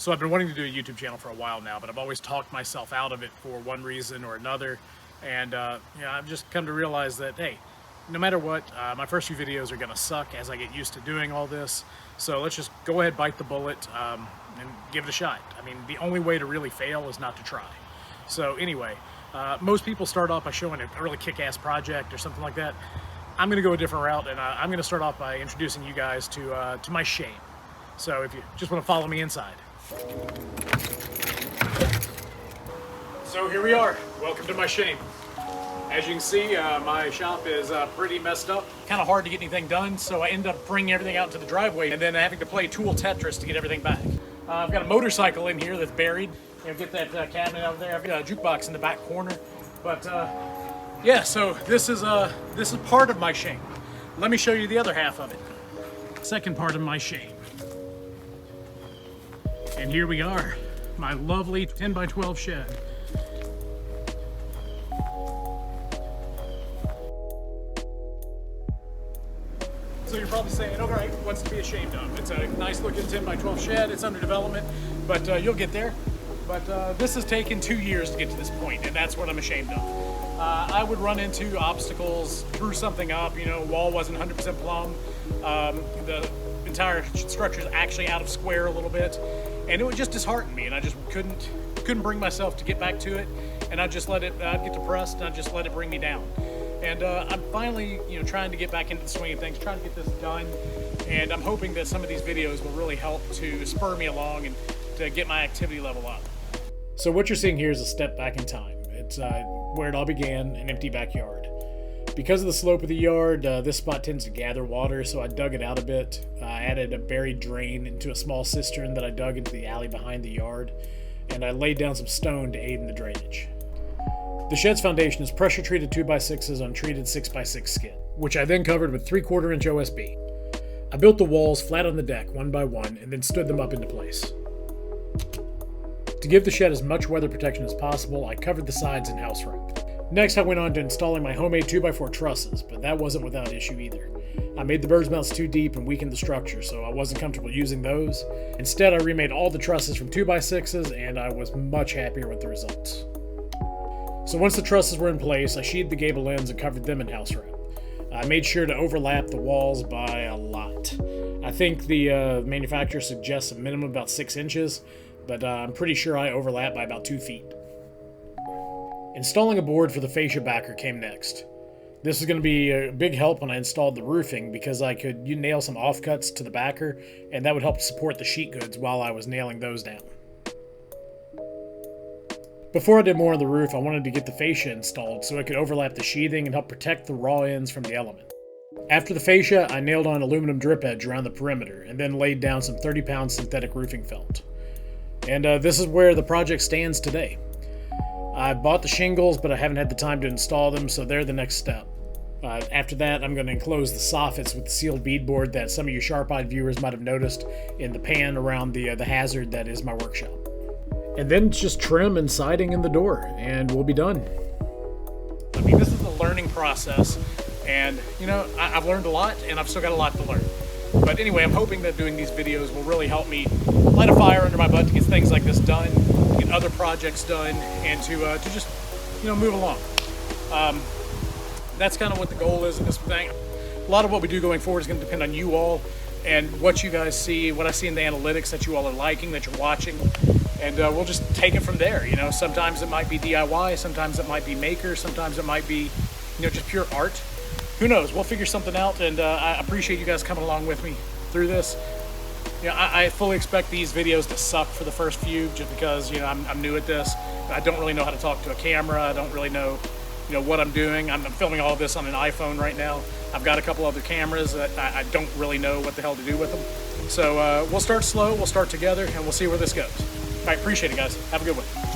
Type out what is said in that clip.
So I've been wanting to do a YouTube channel for a while now, but I've always talked myself out of it for one reason or another. And I've just come to realize that, hey, no matter what, my first few videos are gonna suck as I get used to doing all this. So let's just go ahead, bite the bullet, and give it a shot. I mean, the only way to really fail is not to try. So anyway, most people start off by showing a really kick-ass project or something like that. I'm gonna go a different route, and I'm gonna start off by introducing you guys to my shame. So if you just wanna follow me inside. So here we are. Welcome to my shame. As you can see, my shop is pretty messed up. Kind of hard to get anything done, so I end up bringing everything out to the driveway and then having to play tool Tetris to get everything back. I've got a motorcycle in here that's buried. Get that cabinet out there. I've got a jukebox in the back corner. But yeah, so this is part of my shame. Let me show you the other half of it. Second part of my shame. And here we are, my lovely 10 by 12 shed. So you're probably saying, all right, what's to be ashamed of? It's a nice looking 10 by 12 shed, it's under development, but you'll get there. But this has taken 2 years to get to this point, and that's what I'm ashamed of. I would run into obstacles, screw something up, wall wasn't 100% plumb. The entire structure is actually out of square a little bit. And it would just dishearten me, and I just couldn't bring myself to get back to it, and I'd just I'd get depressed, and I'd just let it bring me down. And I'm finally, trying to get back into the swing of things, trying to get this done, and I'm hoping that some of these videos will really help to spur me along and to get my activity level up. So what you're seeing here is a step back in time. It's where it all began, an empty backyard. Because of the slope of the yard, this spot tends to gather water, so I dug it out a bit. I added a buried drain into a small cistern that I dug into the alley behind the yard, and I laid down some stone to aid in the drainage. The shed's foundation is pressure-treated 2x6s on treated 6x6 skin, which I then covered with 3/4 inch OSB. I built the walls flat on the deck, one by one, and then stood them up into place. To give the shed as much weather protection as possible, I covered the sides in house wrap. Next, I went on to installing my homemade 2x4 trusses, but that wasn't without issue either. I made the bird's mounts too deep and weakened the structure, so I wasn't comfortable using those. Instead, I remade all the trusses from 2x6s, and I was much happier with the results. So once the trusses were in place, I sheathed the gable ends and covered them in house wrap. I made sure to overlap the walls by a lot. I think the manufacturer suggests a minimum of about 6 inches, but I'm pretty sure I overlapped by about 2 feet. Installing a board for the fascia backer came next. This is going to be a big help when I installed the roofing because I could nail some offcuts to the backer, and that would help support the sheet goods while I was nailing those down. Before I did more on the roof, I wanted to get the fascia installed so I could overlap the sheathing and help protect the raw ends from the element. After the fascia, I nailed on aluminum drip edge around the perimeter and then laid down some 30-pound synthetic roofing felt. And this is where the project stands today. I bought the shingles, but I haven't had the time to install them, so they're the next step. After that, I'm going to enclose the soffits with the sealed beadboard that some of you sharp-eyed viewers might have noticed in the pan around the hazard that is my workshop. And then just trim and siding in the door, and we'll be done. I mean, this is a learning process, and I've learned a lot, and I've still got a lot to learn. But anyway, I'm hoping that doing these videos will really help me light a fire under my butt to get things like this done, get other projects done, and to just move along. That's kind of what the goal is in this thing. A lot of what we do going forward is going to depend on you all and what you guys see, what I see in the analytics that you all are liking, that you're watching, and we'll just take it from there. Sometimes it might be DIY, sometimes it might be maker, sometimes it might be just pure art. Who knows? We'll figure something out, and I appreciate you guys coming along with me through this. I fully expect these videos to suck for the first few, just because I'm new at this. I don't really know how to talk to a camera. I don't really know what I'm doing. I'm filming all of this on an iPhone right now. I've got a couple other cameras that I don't really know what the hell to do with them. So we'll start slow, we'll start together, and we'll see where this goes. I appreciate it, guys. Have a good one.